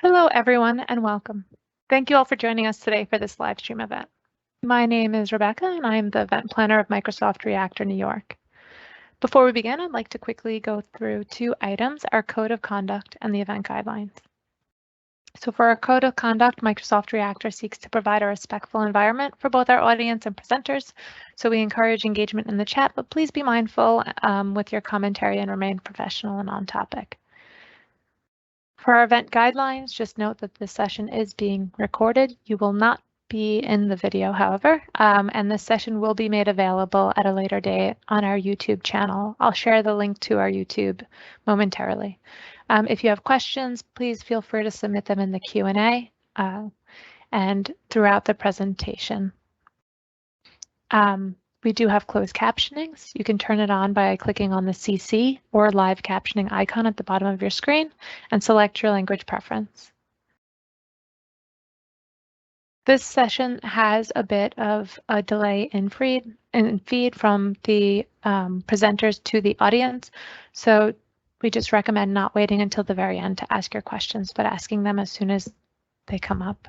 Hello, everyone, and welcome. Thank you all for joining us today for this live stream event. My name is Rebecca, and I am the event planner of Microsoft Reactor New York. Before we begin, I'd like to quickly go through two items, our code of conduct and the event guidelines. So for our code of conduct, Microsoft Reactor seeks to provide a respectful environment for both our audience and presenters. So we encourage engagement in the chat, but please be mindful with your commentary and remain professional and on topic. For our event guidelines, just note that this session is being recorded. You will not be in the video, however, and this session will be made available at a later date on our YouTube channel. I'll share the link to our YouTube momentarily. If you have questions, please feel free to submit them in the Q&A and throughout the presentation. We do have closed captionings. You can turn it on by clicking on the CC or live captioning icon at the bottom of your screen and select your language preference. This session has a bit of a delay in feed from the presenters to the audience, so we just recommend not waiting until the very end to ask your questions, but asking them as soon as they come up.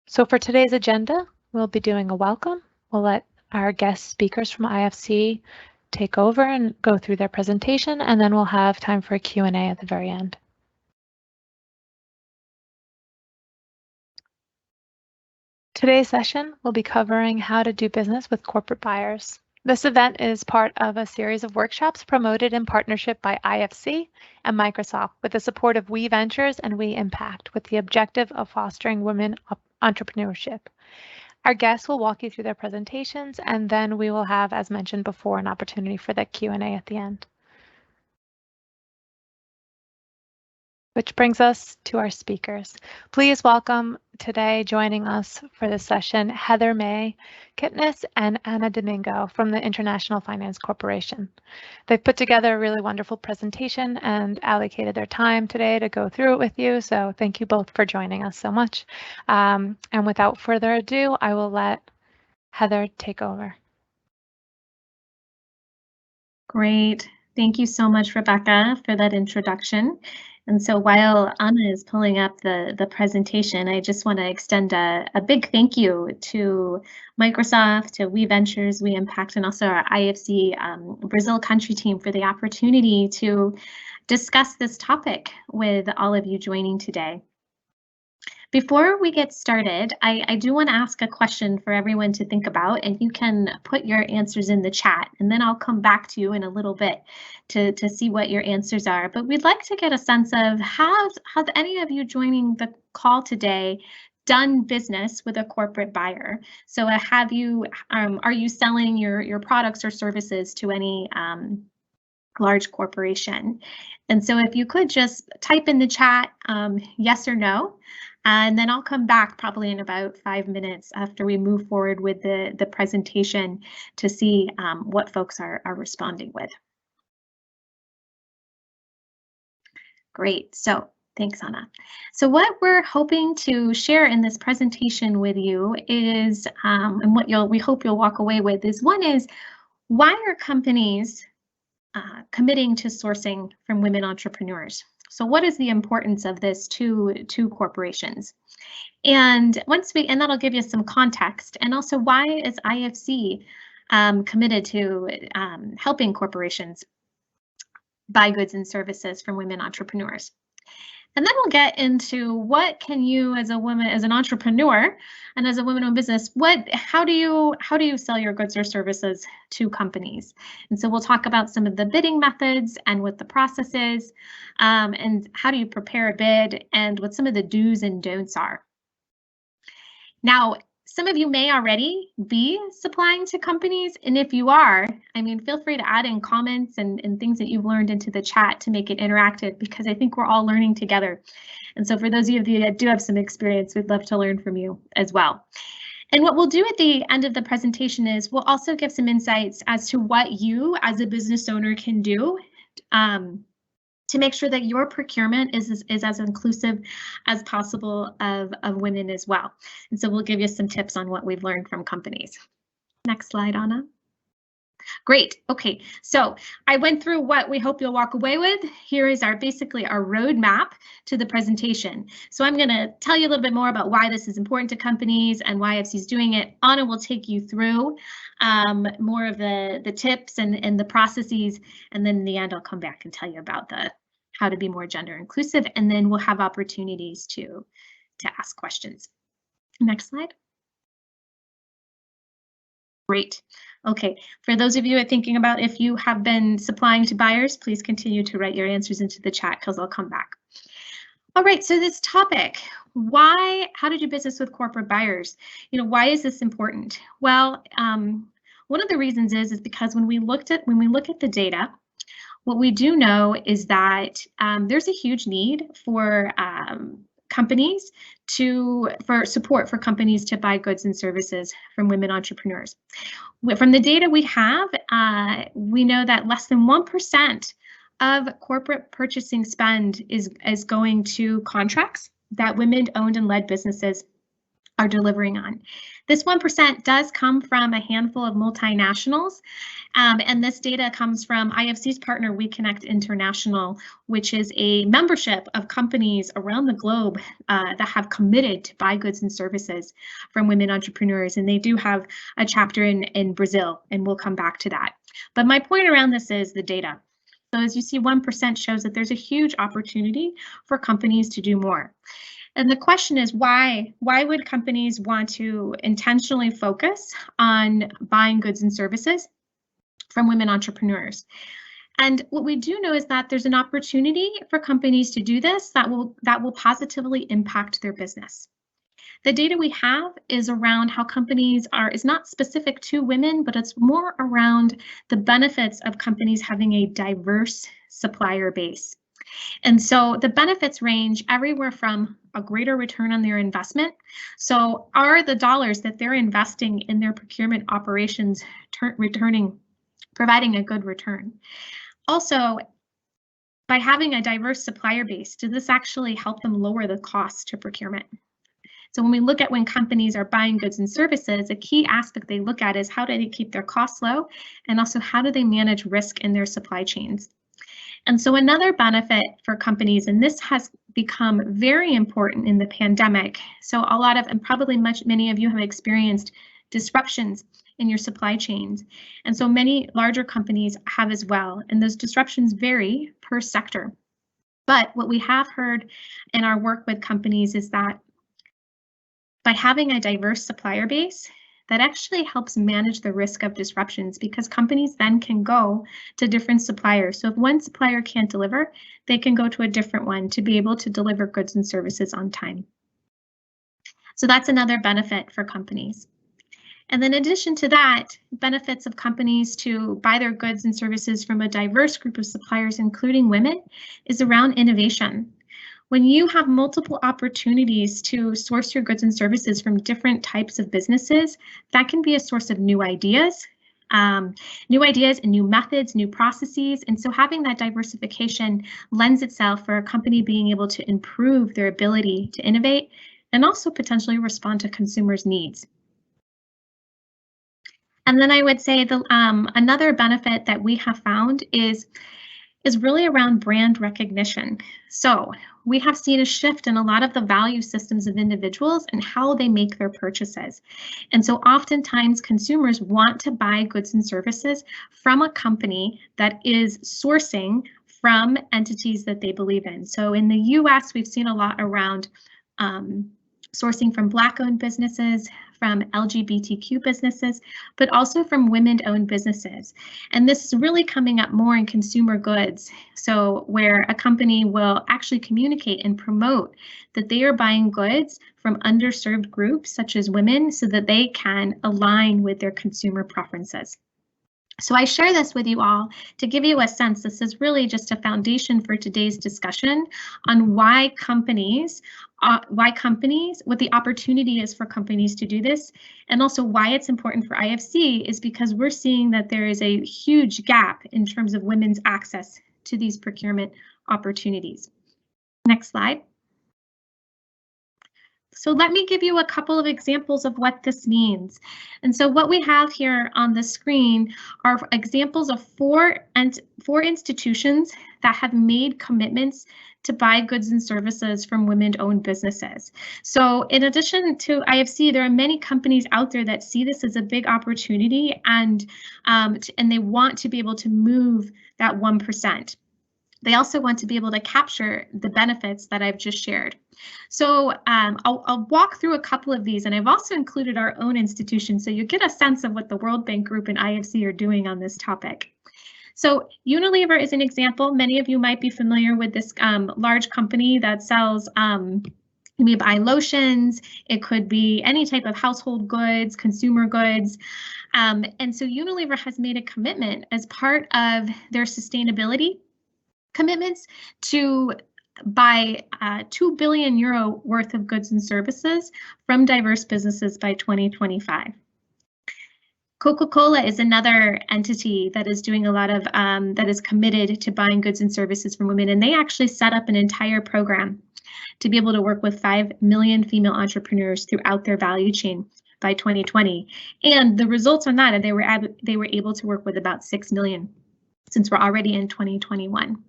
So for today's agenda, we'll be doing a welcome. We'll let our guest speakers from IFC take over and go through their presentation, and then we'll have time for a Q&A at the very end. Today's session will be covering how to do business with corporate buyers. This event is part of a series of workshops promoted in partnership by IFC and Microsoft with the support of We Ventures and We Impact, with the objective of fostering women entrepreneurship. Our guests will walk you through their presentations, and then we will have, as mentioned before, an opportunity for the Q&A at the end. Which brings us to our speakers. Please welcome today joining us for this session, Heather May Kitness and Anna Domingo from the International Finance Corporation. They've put together a really wonderful presentation and allocated their time today to go through it with you. So thank you both for joining us so much. And without further ado, I will let Heather take over. Great. Thank you so much, Rebecca, for that introduction. And so while Anna is pulling up the presentation, I just want to extend a big thank you to Microsoft, to We Ventures, We Impact, and also our IFC Brazil country team for the opportunity to discuss this topic with all of you joining today. Before we get started, I do want to ask a question for everyone to think about, and you can put your answers in the chat, and then I'll come back to you in a little bit to see what your answers are. But we'd like to get a sense of have any of you joining the call today done business with a corporate buyer? So have you are you selling your products or services to any large corporation? And so if you could just type in the chat yes or no. And then I'll come back probably in about 5 minutes after we move forward with the presentation to see what folks are responding with. Great, so thanks, Anna. So what we're hoping to share in this presentation with you is, and what we hope you'll walk away with is, one is, why are companies committing to sourcing from women entrepreneurs? So what is the importance of this to corporations? And and that'll give you some context. And also, why is IFC committed to helping corporations buy goods and services from women entrepreneurs? And then we'll get into what can you, as a woman, as an entrepreneur, and as a woman-owned business, how do you sell your goods or services to companies? And so we'll talk about some of the bidding methods and what the process is, and how do you prepare a bid, and what some of the do's and don'ts are. Now, some of you may already be supplying to companies, and if you are, I mean, feel free to add in comments and things that you've learned into the chat to make it interactive, because I think we're all learning together. And so for those of you that do have some experience, we'd love to learn from you as well. And what we'll do at the end of the presentation is we'll also give some insights as to what you as a business owner can do to make sure that your procurement is as inclusive as possible of women as well. And so we'll give you some tips on what we've learned from companies. Next slide, Anna. Great. Okay, so I went through what we hope you'll walk away with. Here is basically our roadmap to the presentation. So I'm going to tell you a little bit more about why this is important to companies and why IFC is doing it. Anna will take you through more of the tips and the processes, and then in the end I'll come back and tell you about how to be more gender inclusive, and then we'll have opportunities to ask questions. Next slide. Great. Okay, for those of you who are thinking about if you have been supplying to buyers, please continue to write your answers into the chat because I'll come back. All right, so this topic, how to do business with corporate buyers? Why is this important? Well, one of the reasons is because when we look at the data, what we do know is that there's a huge need for companies for support for companies to buy goods and services from women entrepreneurs. From the data we have, we know that less than 1% of corporate purchasing spend is going to contracts that women-owned and led businesses are delivering on. This 1% does come from a handful of multinationals, and this data comes from IFC's partner, We Connect International, which is a membership of companies around the globe that have committed to buy goods and services from women entrepreneurs, and they do have a chapter in Brazil, and we'll come back to that. But my point around this is the data. So as you see, 1% shows that there's a huge opportunity for companies to do more. And the question is why would companies want to intentionally focus on buying goods and services from women entrepreneurs? And what we do know is that there's an opportunity for companies to do this that will positively impact their business. The data we have is around how companies is not specific to women, but it's more around the benefits of companies having a diverse supplier base. And so the benefits range everywhere from a greater return on their investment. So are the dollars that they're investing in their procurement operations providing a good return? Also, by having a diverse supplier base, does this actually help them lower the cost to procurement? So when we look at when companies are buying goods and services, a key aspect they look at is how do they keep their costs low, and also how do they manage risk in their supply chains? And so another benefit for companies, and this has become very important in the pandemic. So a lot of, and probably many of you have experienced disruptions in your supply chains. And so many larger companies have as well. And those disruptions vary per sector. But what we have heard in our work with companies is that by having a diverse supplier base, that actually helps manage the risk of disruptions because companies then can go to different suppliers. So if one supplier can't deliver, they can go to a different one to be able to deliver goods and services on time. So that's another benefit for companies. And then in addition to that, benefits of companies to buy their goods and services from a diverse group of suppliers, including women, is around innovation. When you have multiple opportunities to source your goods and services from different types of businesses, that can be a source of new ideas and new methods, new processes. And so having that diversification lends itself for a company being able to improve their ability to innovate and also potentially respond to consumers' needs. And then I would say another benefit that we have found is really around brand recognition. So we have seen a shift in a lot of the value systems of individuals and how they make their purchases. And so oftentimes consumers want to buy goods and services from a company that is sourcing from entities that they believe in. So in the US, we've seen a lot around sourcing from Black-owned businesses, from LGBTQ businesses, but also from women-owned businesses. And this is really coming up more in consumer goods. So where a company will actually communicate and promote that they are buying goods from underserved groups such as women so that they can align with their consumer preferences. So I share this with you all to give you a sense. This is really just a foundation for today's discussion on why companies, what the opportunity is for companies to do this, and also why it's important for IFC is because we're seeing that there is a huge gap in terms of women's access to these procurement opportunities. Next slide. So let me give you a couple of examples of what this means. And so what we have here on the screen are examples of four institutions that have made commitments to buy goods and services from women-owned businesses. So in addition to IFC, there are many companies out there that see this as a big opportunity, and they want to be able to move that 1%. They also want to be able to capture the benefits that I've just shared. So I'll walk through a couple of these, and I've also included our own institution so you get a sense of what the World Bank Group and IFC are doing on this topic. So Unilever is an example. Many of you might be familiar with this large company that sells, you may buy lotions, it could be any type of household goods, consumer goods. And so Unilever has made a commitment as part of their sustainability commitments to buy €2 billion worth of goods and services from diverse businesses by 2025. Coca-Cola is another entity that is doing a lot of, that is committed to buying goods and services from women, and they actually set up an entire program to be able to work with 5 million female entrepreneurs throughout their value chain by 2020. And the results on that, they were able to work with about 6 million since we're already in 2021.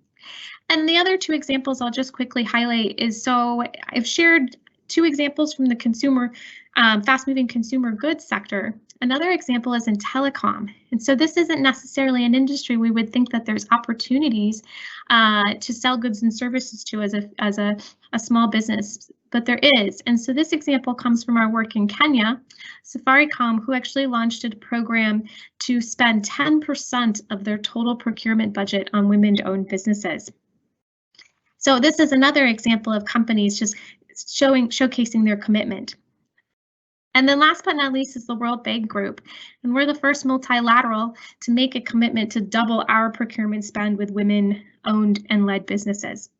And the other two examples I'll just quickly highlight is, so I've shared 2 examples from the consumer, fast-moving consumer goods sector. Another example is in telecom. And so this isn't necessarily an industry we would think that there's opportunities to sell goods and services to as a small business, but there is. And so this example comes from our work in Kenya, Safaricom, who actually launched a program to spend 10% of their total procurement budget on women-owned businesses. So this is another example of companies just showcasing their commitment. And then last but not least is the World Bank Group. And we're the first multilateral to make a commitment to double our procurement spend with women-owned and led businesses.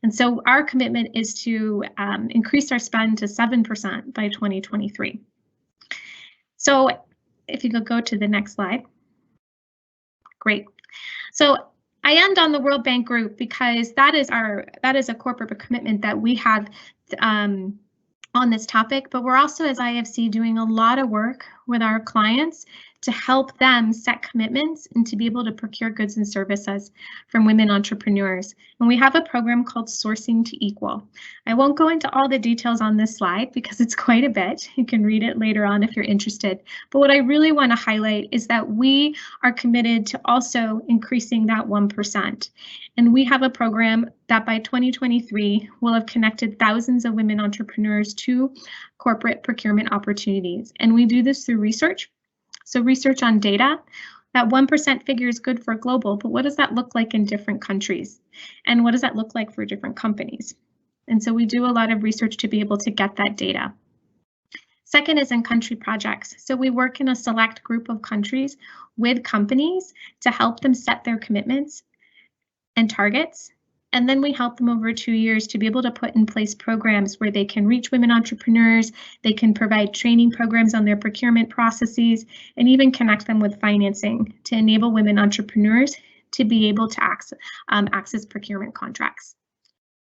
And so our commitment is to increase our spend to 7% by 2023. So if you could go to the next slide. Great. So I end on the World Bank Group because that is a corporate commitment that we have on this topic, but we're also, as IFC, doing a lot of work with our clients to help them set commitments and to be able to procure goods and services from women entrepreneurs. And we have a program called Sourcing to Equal. I won't go into all the details on this slide because it's quite a bit. You can read it later on if you're interested. But what I really want to highlight is that we are committed to also increasing that 1%. And we have a program that by 2023 will have connected thousands of women entrepreneurs to corporate procurement opportunities. And we do this through research. So research on data, that 1% figure is good for global, but what does that look like in different countries? And what does that look like for different companies? And so we do a lot of research to be able to get that data. Second is in country projects. So we work in a select group of countries with companies to help them set their commitments and targets. And then we help them over 2 years to be able to put in place programs where they can reach women entrepreneurs, they can provide training programs on their procurement processes, and even connect them with financing to enable women entrepreneurs to be able to access procurement contracts.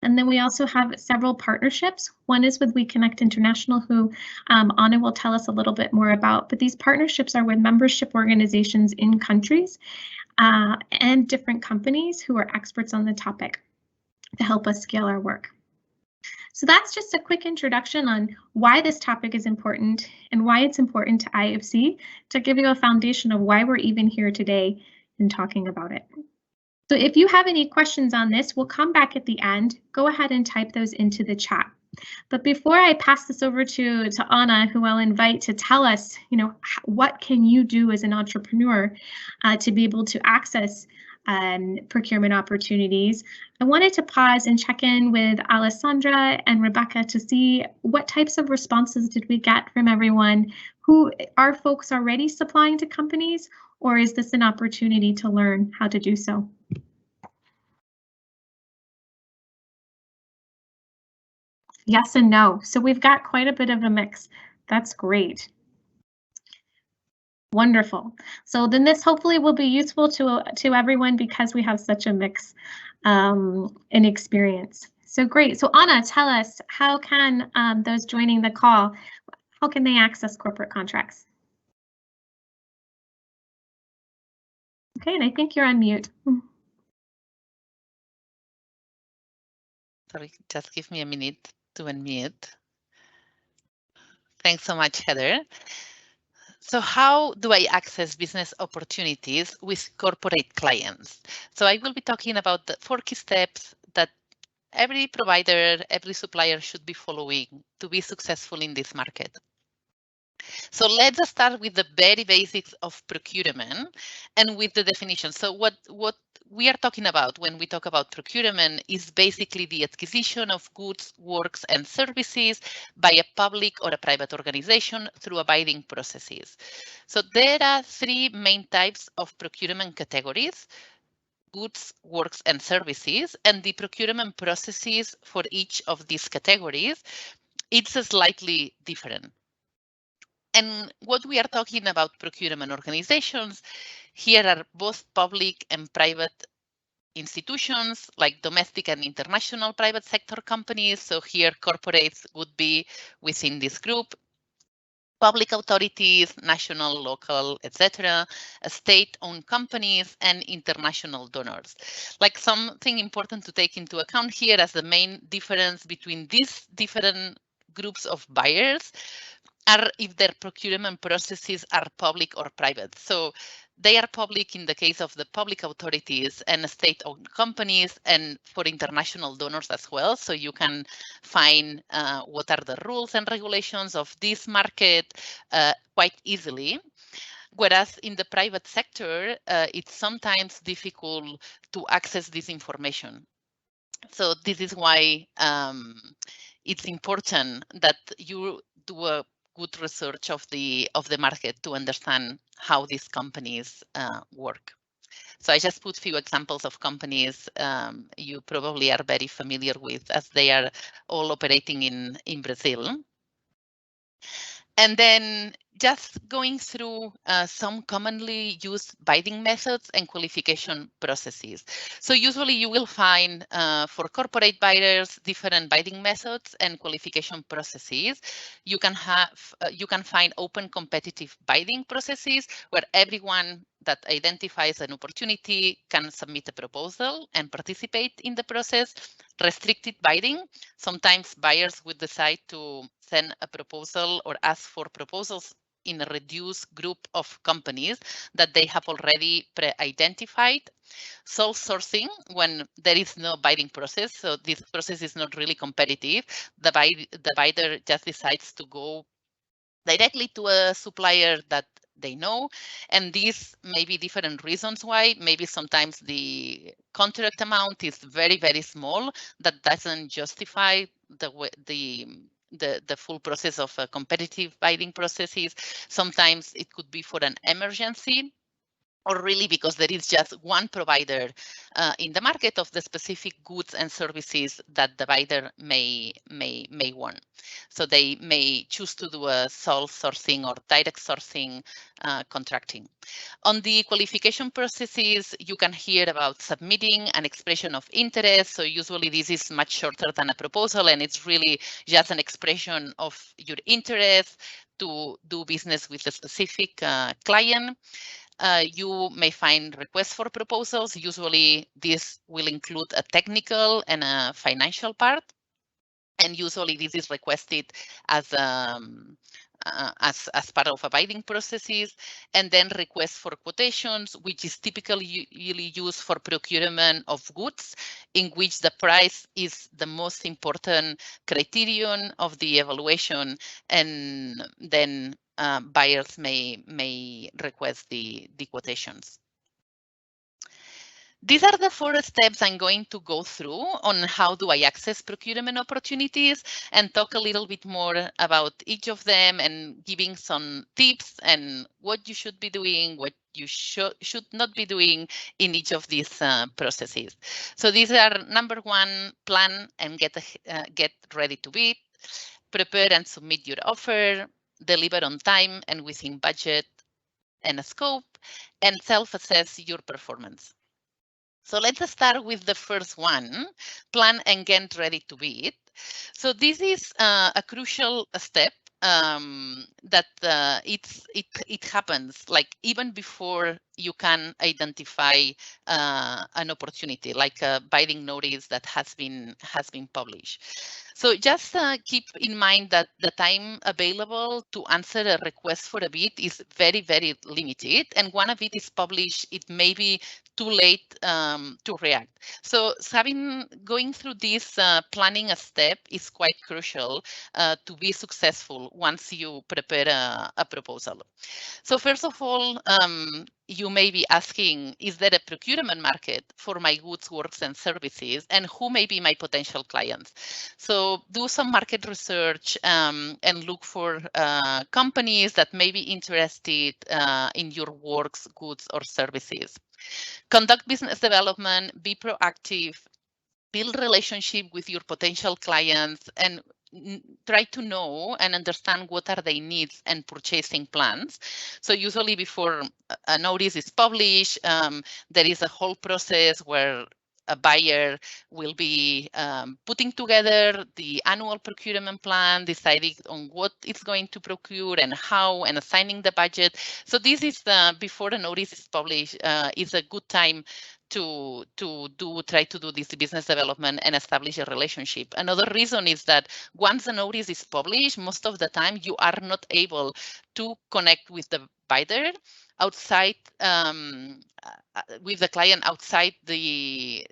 And then we also have several partnerships. One is with We Connect International, who Anna will tell us a little bit more about, but these partnerships are with membership organizations in countries and different companies who are experts on the topic to help us scale our work. So that's just a quick introduction on why this topic is important and why it's important to IFC, to give you a foundation of why we're even here today and talking about it. So if you have any questions on this, we'll come back at the end. Go ahead and type those into the chat. But before I pass this over to Anna, who I'll invite to tell us, what can you do as an entrepreneur to be able to access procurement opportunities, I wanted to pause and check in with Alessandra and Rebecca to see what types of responses did we get from everyone. Who are folks already supplying to companies, or is this an opportunity to learn how to do so? Yes and no. So we've got quite a bit of a mix. That's great. Wonderful. So then this hopefully will be useful to everyone because we have such a mix in experience. So great. So Anna, tell us, how can those joining the call, how can they access corporate contracts? Okay, and I think you're on mute. Sorry, just give me a minute to unmute. Thanks so much, Heather. So how do I access business opportunities with corporate clients? So I will be talking about the 4 key steps that every provider, every supplier should be following to be successful in this market. So let's start with the very basics of procurement and with the definition. So what we are talking about when we talk about procurement is basically the acquisition of goods, works, and services by a public or a private organization through a bidding processes. So there are 3 main types of procurement categories: goods, works, and services, and the procurement processes for each of these categories, it's slightly different. And what we are talking about procurement organizations, here are both public and private institutions like domestic and international private sector companies. So here corporates would be within this group. Public authorities, national, local, etc., state-owned companies, and international donors. Like something important to take into account here as the main difference between these different groups of buyers are if their procurement processes are public or private. So they are public in the case of the public authorities and state-owned companies, and for international donors as well. So you can find what are the rules and regulations of this market quite easily. Whereas in the private sector, it's sometimes difficult to access this information. So this is why it's important that you do a good research of the market to understand how these companies work. So I just put few examples of companies you probably are very familiar with, as they are all operating in Brazil. And then just going through some commonly used bidding methods and qualification processes. So usually you will find for corporate buyers different bidding methods and qualification processes. You can find open competitive bidding processes where everyone that identifies an opportunity can submit a proposal and participate in the process. Restricted bidding, sometimes buyers would decide to send a proposal or ask for proposals in a reduced group of companies that they have already pre-identified. Sole sourcing, when there is no bidding process, so this process is not really competitive, the bidder just decides to go directly to a supplier that they know, and these may be different reasons why. Maybe sometimes the contract amount is very, very small that doesn't justify the full process of competitive bidding processes. Sometimes it could be for an emergency, or really because there is just one provider in the market of the specific goods and services that the bidder may want. So they may choose to do a sole sourcing or direct sourcing contracting. On the qualification processes, you can hear about submitting an expression of interest. So usually this is much shorter than a proposal, and it's really just an expression of your interest to do business with a specific client. You may find requests for proposals. Usually this will include a technical and a financial part. And usually this is requested as part of a bidding processes, and then request for quotations, which is typically used for procurement of goods, in which the price is the most important criterion of the evaluation, and then buyers may request the quotations. These are the 4 steps I'm going to go through on how do I access procurement opportunities, and talk a little bit more about each of them, and giving some tips and what you should be doing, what you should not be doing in each of these processes. So these are: number 1, plan and get ready to bid, prepare and submit your offer, deliver on time and within budget and scope, and self-assess your performance. So let's start with the first one, plan and get ready to bid. So this is a crucial step that it happens like even before you can identify an opportunity, like a bidding notice that has been published. So just keep in mind that the time available to answer a request for a bid is very, very limited. And when a bid is published, it may be too late to react. So going through this planning a step is quite crucial to be successful once you prepare a proposal. So first of all, you may be asking, is there a procurement market for my goods, works, and services? And who may be my potential clients? So do some market research and look for companies that may be interested in your works, goods, or services. Conduct business development, be proactive, build relationship with your potential clients, and try to know and understand what are their needs and purchasing plans. So usually before a notice is published, there is a whole process where a buyer will be putting together the annual procurement plan, deciding on what it's going to procure and how, and assigning the budget. So this is before the notice is published, is a good time to try to do this business development and establish a relationship. Another reason is that once the notice is published, most of the time you are not able to connect with the bidder outside with the client outside the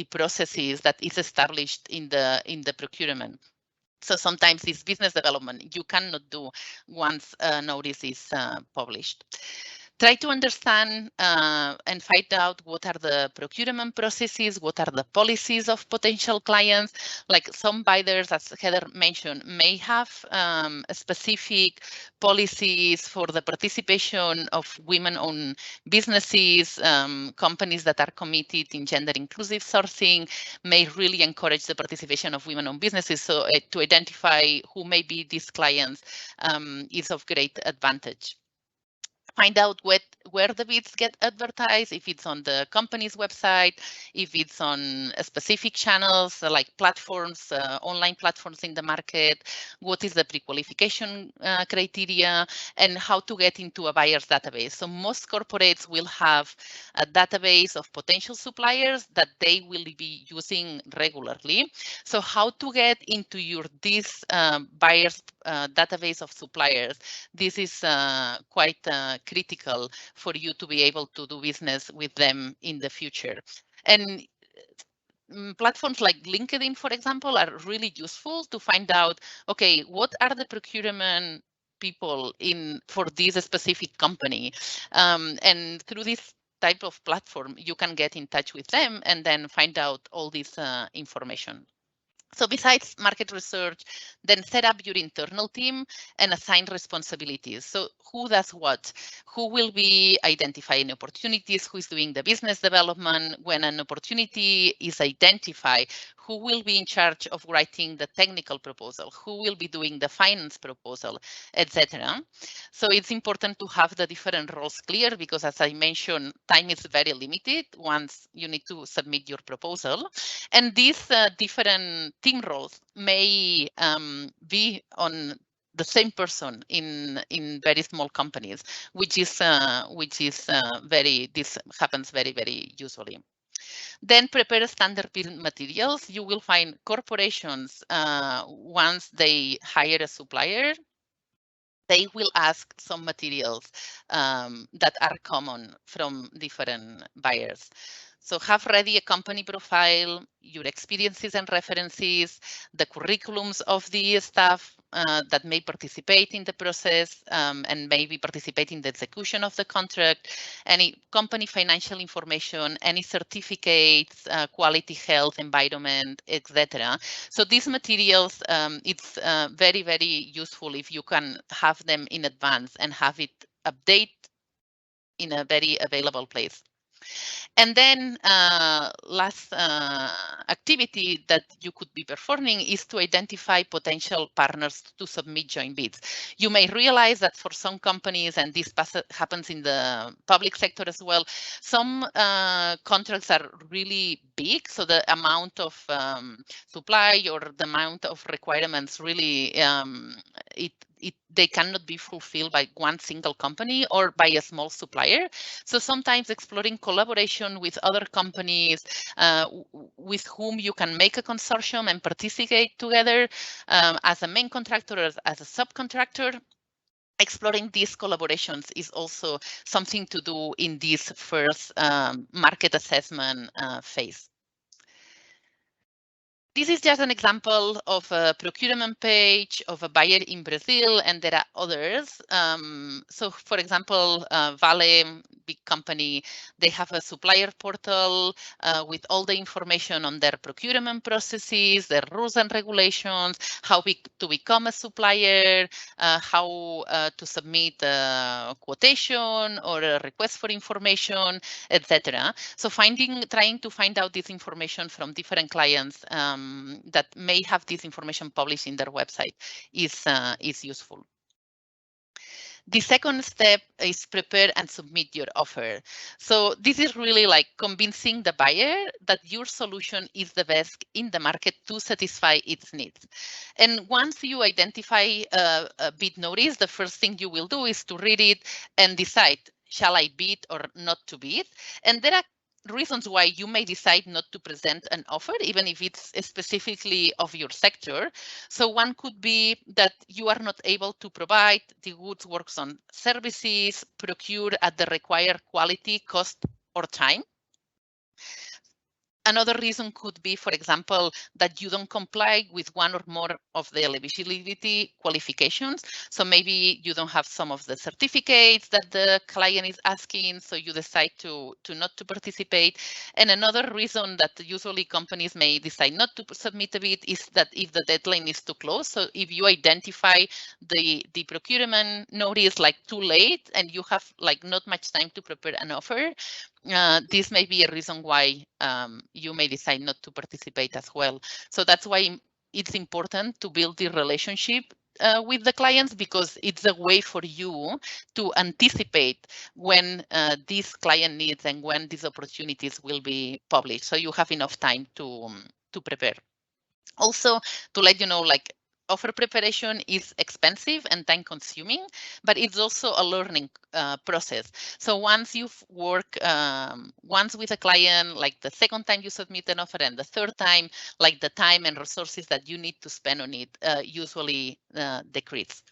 processes that is established in the procurement. So sometimes this business development you cannot do once a notice is published. Try to understand and find out what are the procurement processes, what are the policies of potential clients. Like some buyers, as Heather mentioned, may have specific policies for the participation of women-owned businesses. Companies that are committed in gender-inclusive sourcing may really encourage the participation of women-owned businesses. So to identify who may be these clients is of great advantage. Find out where the bids get advertised, if it's on the company's website, if it's on specific channels like platforms, online platforms in the market, what is the pre-qualification criteria, and how to get into a buyer's database. So most corporates will have a database of potential suppliers that they will be using regularly. So how to get into this buyer's database of suppliers, this is quite critical for you to be able to do business with them in the future. And platforms like LinkedIn, for example, are really useful to find out, okay, what are the procurement people for this specific company? And through this type of platform, you can get in touch with them and then find out all this information. So besides market research, then set up your internal team and assign responsibilities. So who does what? Who will be identifying opportunities? Who is doing the business development? When an opportunity is identified, who will be in charge of writing the technical proposal? Who will be doing the finance proposal, etc. So it's important to have the different roles clear because, as I mentioned, time is very limited once you need to submit your proposal. And these different team roles may be on the same person in very small companies, which is this happens very, very usually. Then prepare standard build materials. You will find corporations once they hire a supplier, they will ask some materials that are common from different buyers. So have ready a company profile, your experiences and references, the curriculums of the staff that may participate in the process and maybe participate in the execution of the contract, any company financial information, any certificates, quality, health, environment, etc. So these materials, it's very, very useful if you can have them in advance and have it update in a very available place. And then last activity that you could be performing is to identify potential partners to submit joint bids. You may realize that for some companies, and this happens in the public sector as well, some contracts are really big, so the amount of supply or the amount of requirements really they cannot be fulfilled by one single company or by a small supplier. So sometimes exploring collaboration with other companies with whom you can make a consortium and participate together as a main contractor or as a subcontractor. Exploring these collaborations is also something to do in this first market assessment phase. This is just an example of a procurement page of a buyer in Brazil, and there are others. So, for example, Vale, big company, they have a supplier portal with all the information on their procurement processes, their rules and regulations, how to become a supplier, how to submit a quotation or a request for information, etc. So trying to find out this information from different clients that may have this information published in their website is useful. The second step is prepare and submit your offer. So this is really like convincing the buyer that your solution is the best in the market to satisfy its needs. And once you identify a bid notice, the first thing you will do is to read it and decide, shall I bid or not to bid? And there are reasons why you may decide not to present an offer, even if it's specifically of your sector. So one could be that you are not able to provide the goods, works, on services procured at the required quality, cost, or time. Another reason could be, for example, that you don't comply with one or more of the eligibility qualifications. So maybe you don't have some of the certificates that the client is asking, so you decide to not to participate. And another reason that usually companies may decide not to submit a bid is that if the deadline is too close. So if you identify the procurement notice like too late and you have like not much time to prepare an offer, this may be a reason why you may decide not to participate as well. So that's why it's important to build the relationship with the clients, because it's a way for you to anticipate when these client needs and when these opportunities will be published. So you have enough time to prepare. Also, to let you know, like, offer preparation is expensive and time consuming, but it's also a learning process. So once you've worked once with a client, like the second time you submit an offer and the third time, like the time and resources that you need to spend on it usually decrease.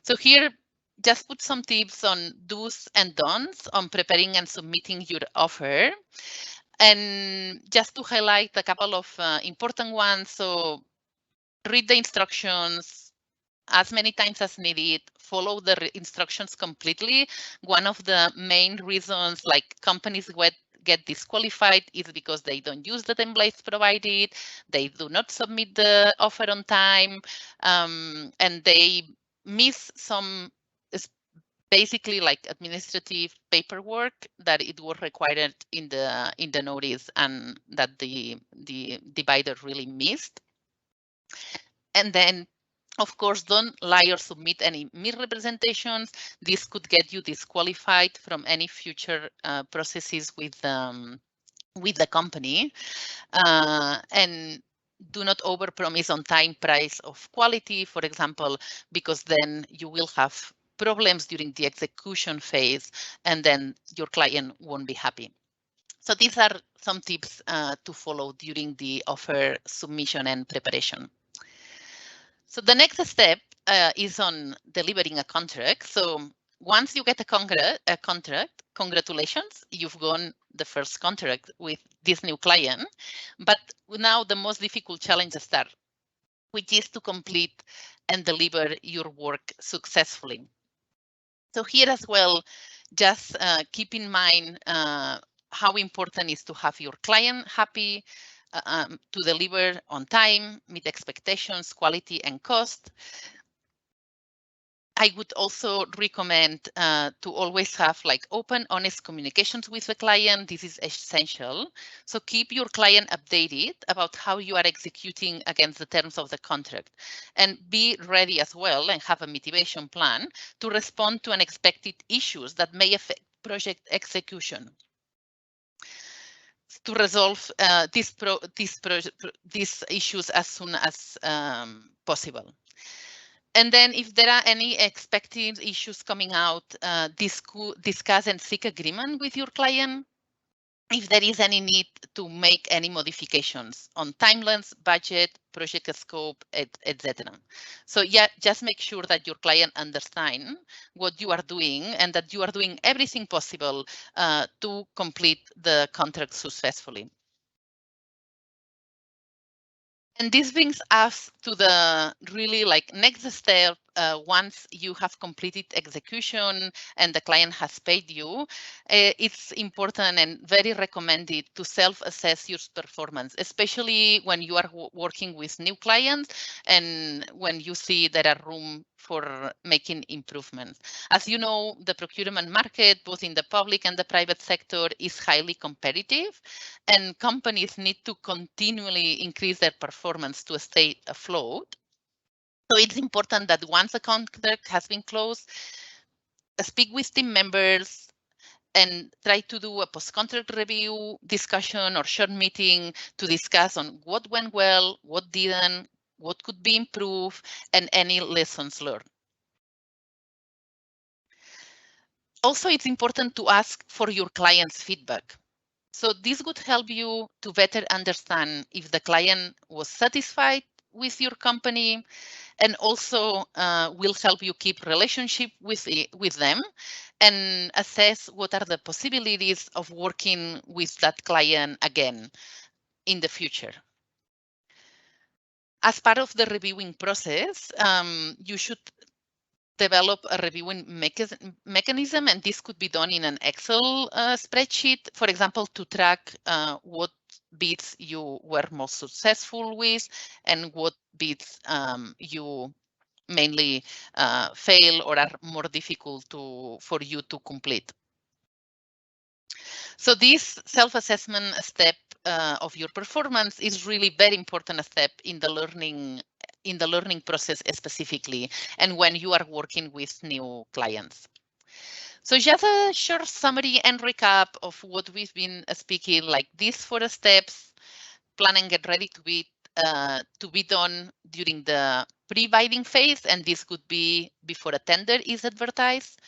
So here, just put some tips on do's and don'ts on preparing and submitting your offer. And just to highlight a couple of important ones. So read the instructions as many times as needed, follow the instructions completely. One of the main reasons like companies get disqualified is because they don't use the templates provided, they do not submit the offer on time, and they miss some basically like administrative paperwork that it was required in the notice and that the divider really missed. And then, of course, don't lie or submit any misrepresentations. This could get you disqualified from any future processes with the company. And do not overpromise on time, price, of quality, for example, because then you will have problems during the execution phase, and then your client won't be happy. So these are some tips to follow during the offer submission and preparation. So the next step is on delivering a contract. So once you get a contract, congratulations, you've won the first contract with this new client. But now the most difficult challenge starts, which is to complete and deliver your work successfully. So here as well, just keep in mind how important it is to have your client happy, to deliver on time, meet expectations, quality, and cost. I would also recommend to always have like open, honest communications with the client. This is essential. So keep your client updated about how you are executing against the terms of the contract, and be ready as well and have a mitigation plan to respond to unexpected issues that may affect project execution, to resolve these issues as soon as possible. And then if there are any expected issues coming out, discuss and seek agreement with your client if there is any need to make any modifications on timelines, budget, project scope, etc. So yeah, just make sure that your client understands what you are doing and that you are doing everything possible to complete the contract successfully. And this brings us to the really like next step. Once you have completed execution and the client has paid you, it's important and very recommended to self-assess your performance, especially when you are working with new clients and when you see there are room for making improvements. As you know, the procurement market, both in the public and the private sector, is highly competitive, and companies need to continually increase their performance to stay afloat. So it's important that once a contract has been closed, speak with team members and try to do a post-contract review discussion or short meeting to discuss on what went well, what didn't, what could be improved, and any lessons learned. Also, it's important to ask for your client's feedback. So this would help you to better understand if the client was satisfied with your company, and also will help you keep relationship with them and assess what are the possibilities of working with that client again in the future. As part of the reviewing process, you should develop a reviewing mechanism, and this could be done in an Excel spreadsheet, for example, to track what bids you were most successful with and what bids you mainly fail or are more difficult for you to complete. So this self-assessment step of your performance is really very important step in the learning process specifically, and when you are working with new clients. So just a short summary and recap of what we've been speaking, like these 4 steps: plan and get ready to be done during the pre-bidding phase, and this could be before a tender is advertised,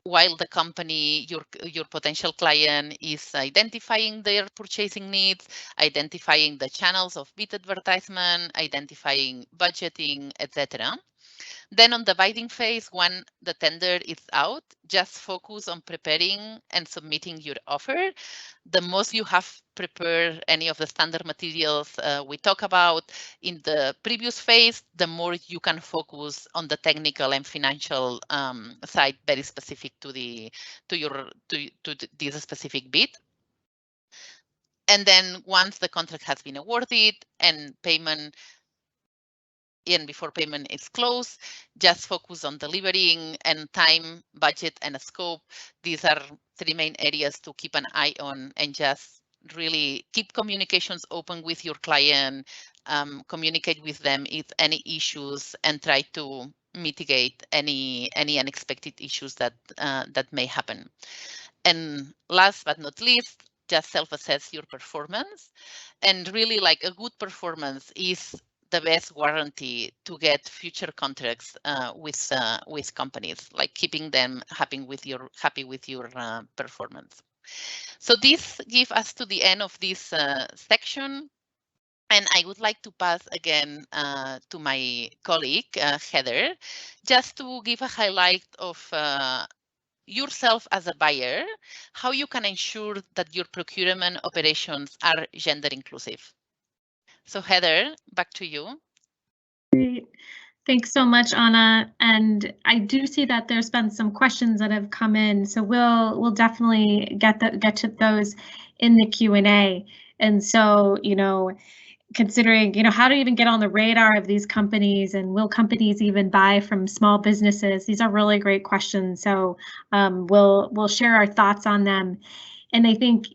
while the company, your potential client, is identifying their purchasing needs, identifying the channels of bid advertisement, identifying budgeting, etc. Then on the bidding phase, when the tender is out, just focus on preparing and submitting your offer. The most you have prepared any of the standard materials we talk about in the previous phase, the more you can focus on the technical and financial side, very specific to this specific bid. And then once the contract has been awarded and before payment is closed, just focus on delivering and time, budget, and scope. These are 3 main areas to keep an eye on, and just really keep communications open with your client, communicate with them if any issues, and try to mitigate any unexpected issues that may happen. And last but not least, just self-assess your performance. And really, like, a good performance is the best warranty to get future contracts with companies, like keeping them happy with your performance. So this gives us to the end of this section, and I would like to pass again to my colleague Heather, just to give a highlight of yourself as a buyer, how you can ensure that your procurement operations are gender inclusive. So Heather, back to you. Great. Thanks so much, Anna. And I do see that there's been some questions that have come in, so we'll definitely get to those in the Q&A. And so, you know, considering, how to even get on the radar of these companies, and will companies even buy from small businesses? These are really great questions. So we'll share our thoughts on them. And I think,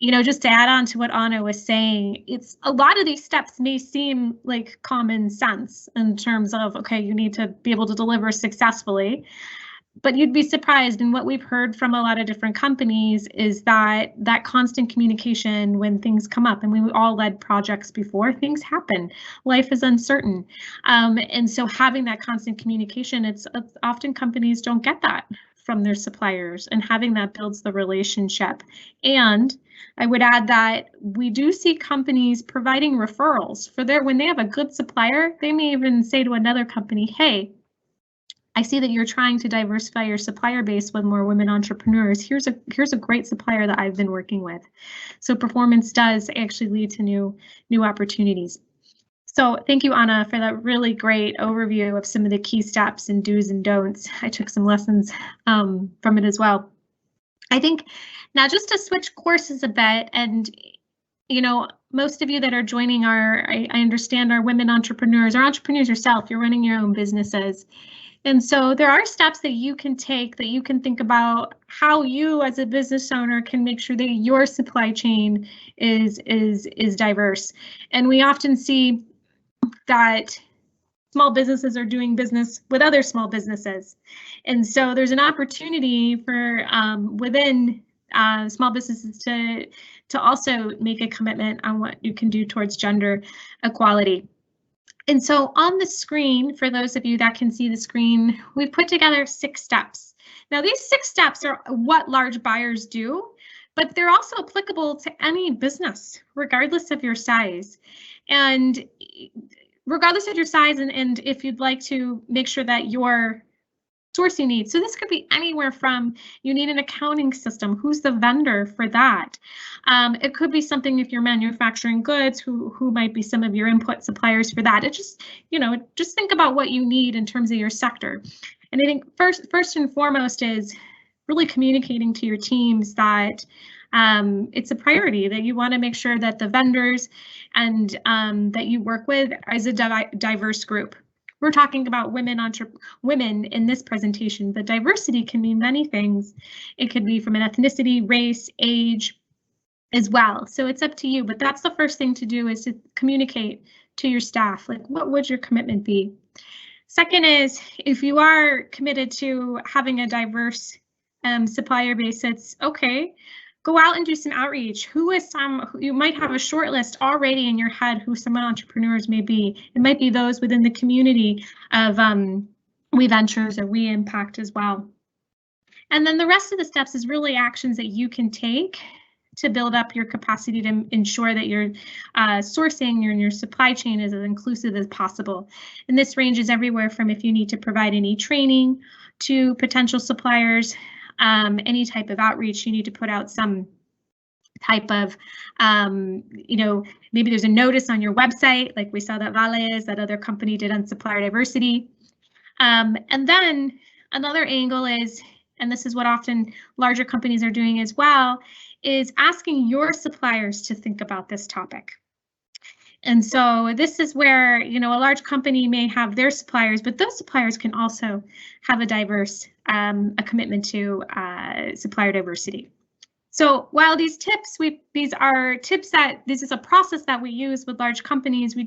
just to add on to what Anna was saying, it's a lot of these steps may seem like common sense in terms of, okay, you need to be able to deliver successfully. But you'd be surprised, and what we've heard from a lot of different companies is that constant communication when things come up, and we all led projects before, things happen, life is uncertain, and so having that constant communication, it's often companies don't get that from their suppliers, and having that builds the relationship. And I would add that we do see companies providing referrals for when they have a good supplier, they may even say to another company, hey, I see that you're trying to diversify your supplier base with more women entrepreneurs. Here's a great supplier that I've been working with. So performance does actually lead to new opportunities. So thank you, Anna, for that really great overview of some of the key steps and do's and don'ts. I took some lessons from it as well. I think now just to switch courses a bit, and most of you that are joining I understand are women entrepreneurs, or entrepreneurs yourself, you're running your own businesses. And so there are steps that you can take, that you can think about how you as a business owner can make sure that your supply chain is diverse. And we often see that small businesses are doing business with other small businesses. And so there's an opportunity for within small businesses to also make a commitment on what you can do towards gender equality. And so on the screen, for those of you that can see the screen, we've put together 6 steps. Now, these 6 steps are what large buyers do, but they're also applicable to any business, regardless of your size. And regardless of your size, and if you'd like to make sure that your sourcing needs. So this could be anywhere from, you need an accounting system, who's the vendor for that? It could be something if you're manufacturing goods, who might be some of your input suppliers for that. It just, just think about what you need in terms of your sector. And I think first and foremost is really communicating to your teams that it's a priority, that you want to make sure that the vendors and that you work with is a diverse group. We're talking about women in this presentation, but diversity can mean many things. It could be from an ethnicity, race, age as well. So it's up to you, but that's the first thing to do, is to communicate to your staff, like, what would your commitment be? Second is, if you are committed to having a diverse supplier base, it's okay. Go out and do some outreach. You might have a short list already in your head who some entrepreneurs may be. It might be those within the community of We Ventures or We Impact as well. And then the rest of the steps is really actions that you can take to build up your capacity to ensure that your sourcing and your supply chain is as inclusive as possible. And this ranges everywhere from if you need to provide any training to potential suppliers, any type of outreach, you need to put out some type of, maybe there's a notice on your website, like we saw that that other company did on Supplier Diversity. And then another angle is, and this is what often larger companies are doing as well, is asking your suppliers to think about this topic. And so this is where, a large company may have their suppliers, but those suppliers can also have a diverse, a commitment to supplier diversity. So while these tips, this is a process that we use with large companies, we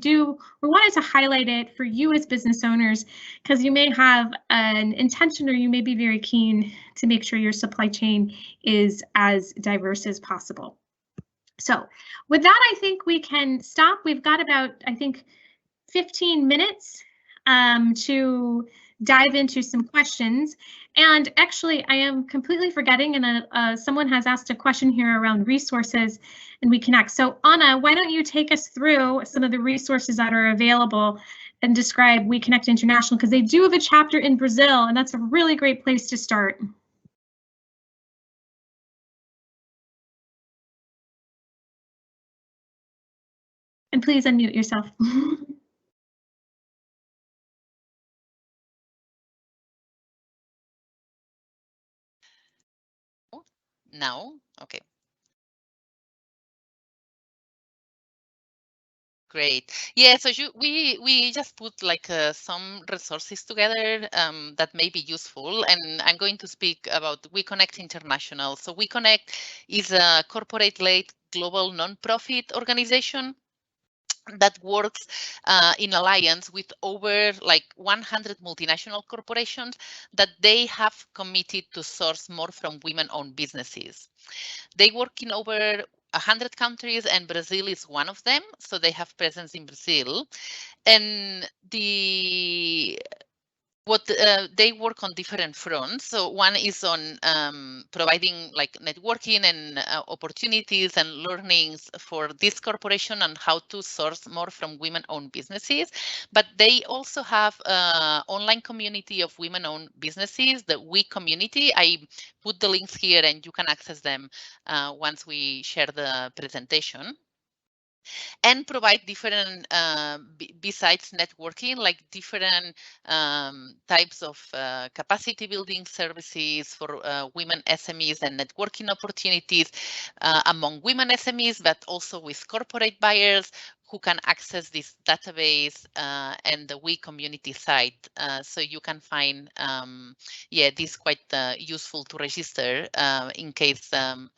wanted to highlight it for you as business owners, because you may have an intention, or you may be very keen to make sure your supply chain is as diverse as possible. So with that, I think we can stop. We've got about, 15 minutes to dive into some questions. And actually, I am completely forgetting, and someone has asked a question here around resources and We Connect. So Anna, why don't you take us through some of the resources that are available and describe We Connect International, because they do have a chapter in Brazil, and that's a really great place to start. And please unmute yourself. No? Okay. Great. Yeah, so we just put like some resources together that may be useful, and I'm going to speak about WeConnect International. So WeConnect is a corporate-led global nonprofit organization that works in alliance with over like 100 multinational corporations that they have committed to source more from women-owned businesses. They work in over 100 countries, and Brazil is one of them. So they have presence in Brazil. And they work on different fronts. So one is on providing like networking and opportunities and learnings for this corporation on how to source more from women-owned businesses. But they also have an online community of women-owned businesses, the We community. I put the links here and you can access them once we share the presentation. And provide different, besides networking, like different types of capacity building services for women SMEs and networking opportunities among women SMEs, but also with corporate buyers who can access this database and the We community site. So you can find, yeah, this quite useful to register in case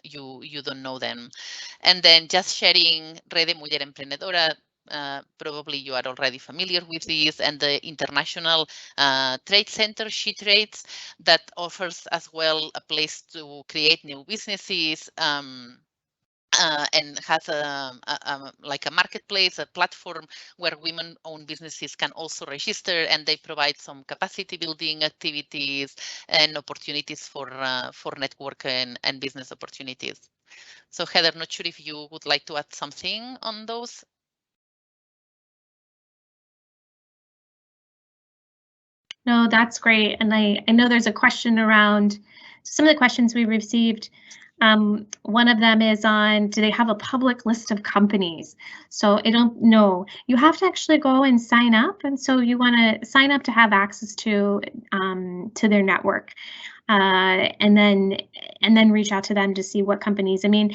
you don't know them. And then just sharing Red de Mujer Emprendedora, probably you are already familiar with this, and the International Trade Center, She Trades, that offers as well a place to create new businesses. And has like a marketplace, a platform where women-owned businesses can also register, and they provide some capacity building activities and opportunities for network and business opportunities. So Heather, not sure if you would like to add something on those. No, that's great. And I know there's a question around some of the questions we received. One of them is on, do they have a public list of companies? So I don't know. You have to actually go and sign up. And so you want to sign up to have access to their network. And then reach out to them to see what companies. I mean,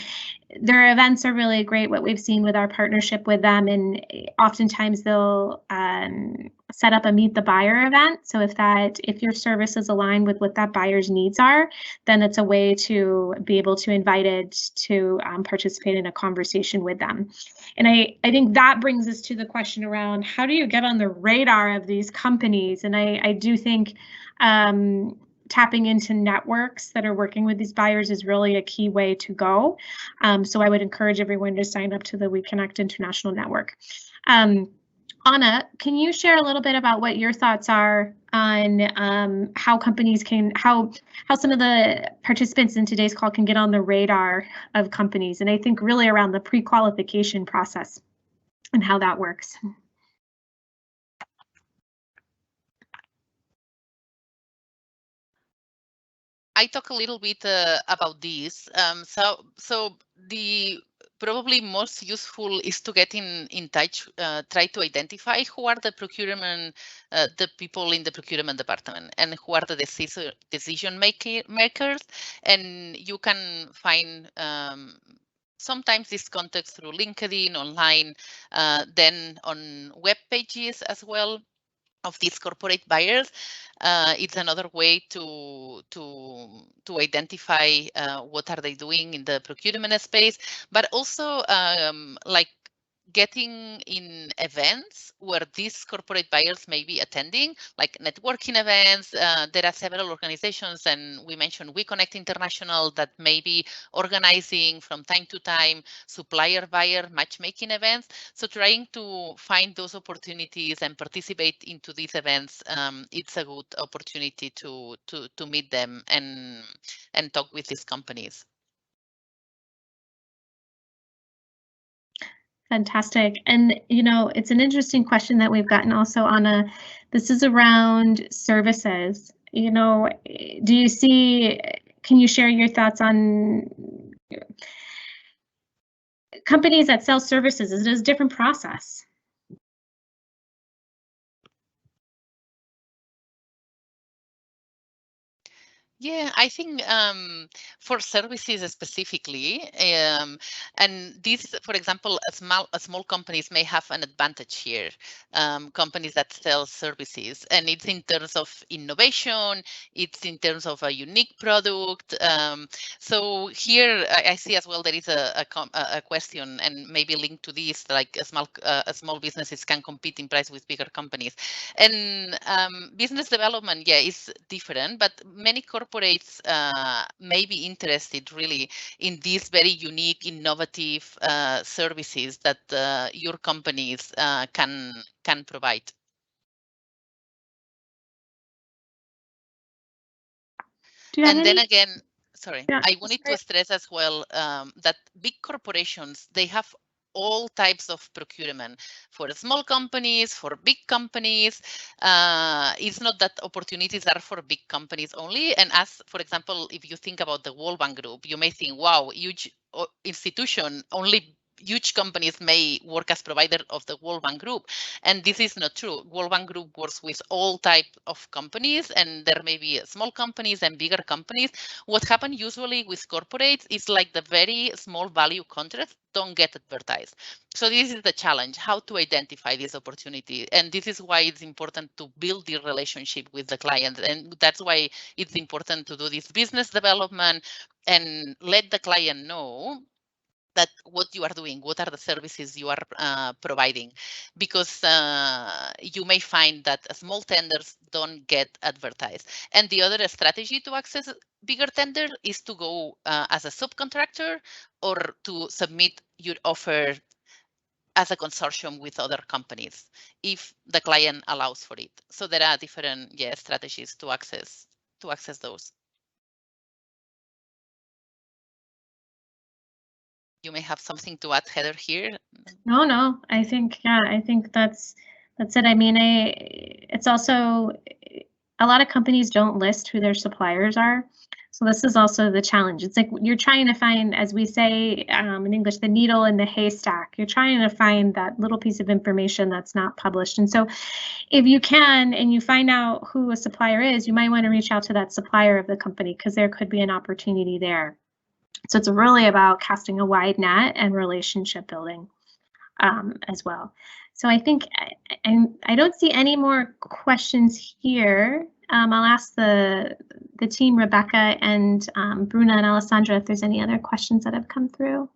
their events are really great, what we've seen with our partnership with them, and oftentimes they'll set up a meet the buyer event. So if your service is aligned with what that buyer's needs are, then it's a way to be able to invite it to participate in a conversation with them. And I think that brings us to the question around, how do you get on the radar of these companies? And I do think tapping into networks that are working with these buyers is really a key way to go. So I would encourage everyone to sign up to the WeConnect International Network. Anna, can you share a little bit about what your thoughts are on how companies how some of the participants in today's call can get on the radar of companies? And I think really around the pre-qualification process and how that works. I talk a little bit about this. So the probably most useful is to get in touch, try to identify who are the procurement, the people in the procurement department, and who are the decision makers. And you can find sometimes this contact through LinkedIn, online, then on web pages as well of these corporate buyers. It's another way to identify what are they doing in the procurement space, but also like getting in events where these corporate buyers may be attending, like networking events. There are several organizations, and we mentioned WeConnect International, that may be organizing from time to time supplier buyer matchmaking events. So trying to find those opportunities and participate into these events, it's a good opportunity to meet them and talk with these companies. Fantastic. And, you know, it's an interesting question that we've gotten also, Anna. This is around services. You know, do you see, can you share your thoughts on companies that sell services? Is it a different process? Yeah, I think for services specifically, and these, for example, small companies may have an advantage here. Companies that sell services, and it's in terms of innovation, it's in terms of a unique product. So here I see as well there is a question, and maybe linked to this, like small businesses can compete in price with bigger companies, and business development, yeah, is different, but many corporates may be interested really in these very unique, innovative services that your companies can provide. And then again, sorry, I wanted to stress as well that big corporations, they have all types of procurement for small companies, for big companies. It's not that opportunities are for big companies only. And as, for example, if you think about the World Bank Group, you may think, wow, huge institution, only huge companies may work as provider of the World Bank Group. And this is not true. World Bank Group works with all types of companies, and there may be small companies and bigger companies. What happens usually with corporates is like the very small value contracts don't get advertised. So this is the challenge, how to identify this opportunity. And this is why it's important to build the relationship with the client. And that's why it's important to do this business development and let the client know that what you are doing, what are the services you are providing, because you may find that small tenders don't get advertised. And the other strategy to access bigger tender is to go as a subcontractor or to submit your offer as a consortium with other companies if the client allows for it. So there are different strategies to access those. You may have something to add, Heather, here. No, I think that's it. I mean, it's also a lot of companies don't list who their suppliers are. So this is also the challenge. It's like you're trying to find, as we say in English, the needle in the haystack. You're trying to find that little piece of information that's not published. And so if you can, and you find out who a supplier is, you might want to reach out to that supplier of the company because there could be an opportunity there. So it's really about casting a wide net and relationship building as well. So I think I don't see any more questions here. I'll ask the team, Rebecca and Bruna and Alessandra, if there's any other questions that have come through.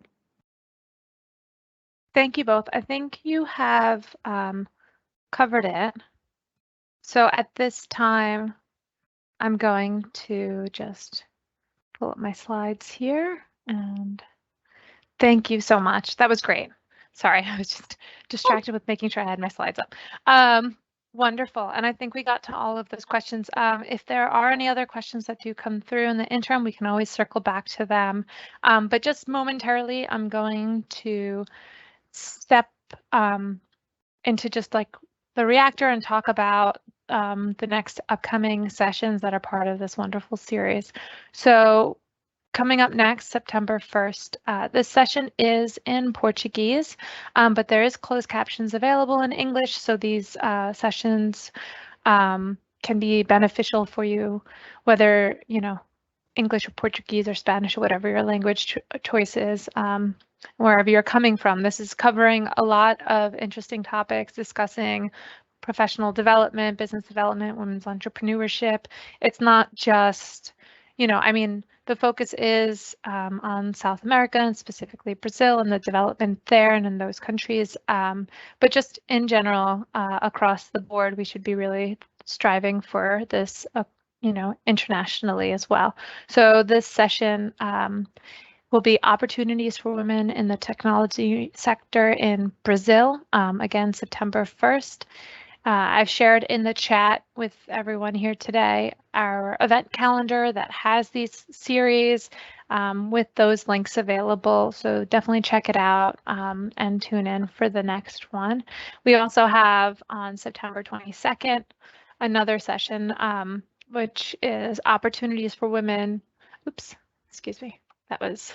Thank you both. I think you have covered it. So at this time, I'm going to just pull up my slides here, and thank you so much. That was great. Sorry, I was just distracted with making sure I had my slides up. Wonderful, and I think we got to all of those questions. If there are any other questions that do come through in the interim, we can always circle back to them. But just momentarily, I'm going to step into just like the reactor and talk about the next upcoming sessions that are part of this wonderful series. So coming up next, September 1st, this session is in Portuguese, but there is closed captions available in English, so these sessions can be beneficial for you, whether, you know, English or Portuguese or Spanish or whatever your language choice is, wherever you're coming from. This is covering a lot of interesting topics, discussing professional development, business development, women's entrepreneurship. It's not just, you know, I mean, the focus is on South America and specifically Brazil and the development there and in those countries. But just in general, across the board, we should be really striving for this, you know, internationally as well. So this session will be opportunities for women in the technology sector in Brazil, again, September 1st. I've shared in the chat with everyone here today our event calendar that has these series with those links available. So definitely check it out and tune in for the next one. We also have on September 22nd another session, which is opportunities for women. Oops, excuse me. That was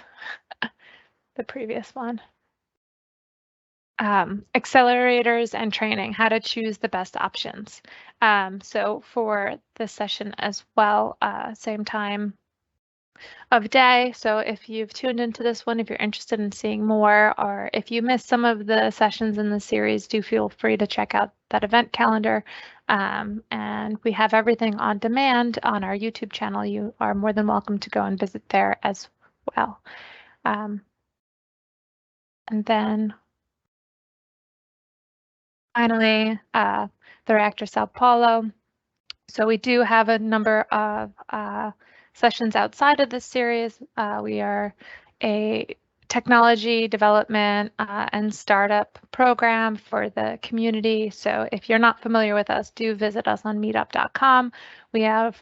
the previous one. accelerators and training, how to choose the best options. So for this session as well, same time of day. So if you've tuned into this one, if you're interested in seeing more, or if you missed some of the sessions in the series, do feel free to check out that event calendar. And we have everything on demand on our YouTube channel. You are more than welcome to go and visit there as well. And then finally, the Reactor Sao Paulo. So we do have a number of sessions outside of this series. We are a technology development and startup program for the community. So if you're not familiar with us, do visit us on meetup.com. We have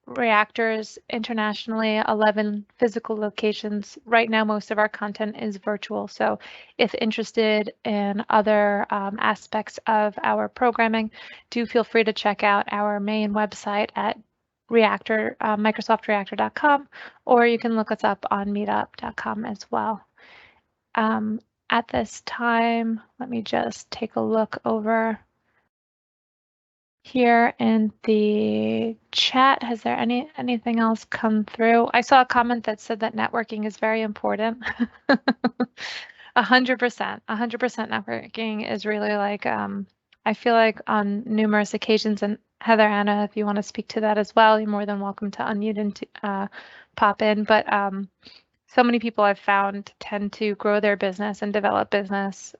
reactors internationally, 11 physical locations. Right now, most of our content is virtual. So if interested in other aspects of our programming, do feel free to check out our main website at microsoftreactor.com, or you can look us up on meetup.com as well. At this time, let me just take a look over here in the chat. Has there anything else come through? I saw a comment that said that networking is very important. 100%, 100% networking is really like, I feel like on numerous occasions, and Heather, Anna, if you want to speak to that as well, you're more than welcome to unmute and to, pop in. But so many people I've found tend to grow their business and develop business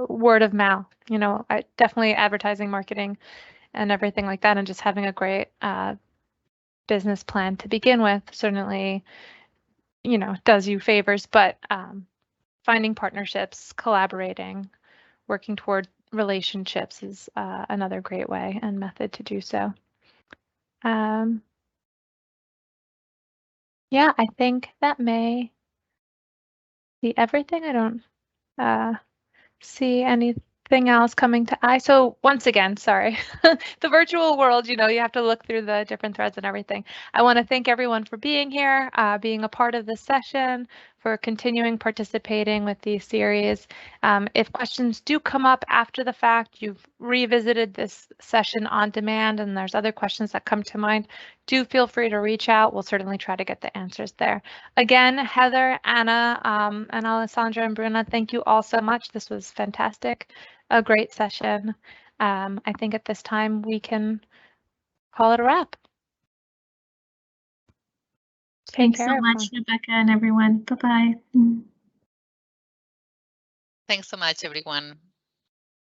word of mouth. You know, definitely advertising, marketing, and everything like that, and just having a great business plan to begin with certainly, you know, does you favors, but finding partnerships, collaborating, working toward relationships is another great way and method to do so. Yeah, I think that may be everything. I don't see anything else coming to eye. So once again, sorry, the virtual world, you know, you have to look through the different threads and everything. I want to thank everyone for being here, being a part of this session, for continuing participating with these series. If questions do come up after the fact, you've revisited this session on demand, and there's other questions that come to mind, do feel free to reach out. We'll certainly try to get the answers there. Again, Heather, Anna, and Alessandra and Bruna, thank you all so much. This was fantastic, a great session. I think at this time we can call it a wrap. Thanks so much, Rebecca and everyone. Bye-bye. Thanks so much, everyone.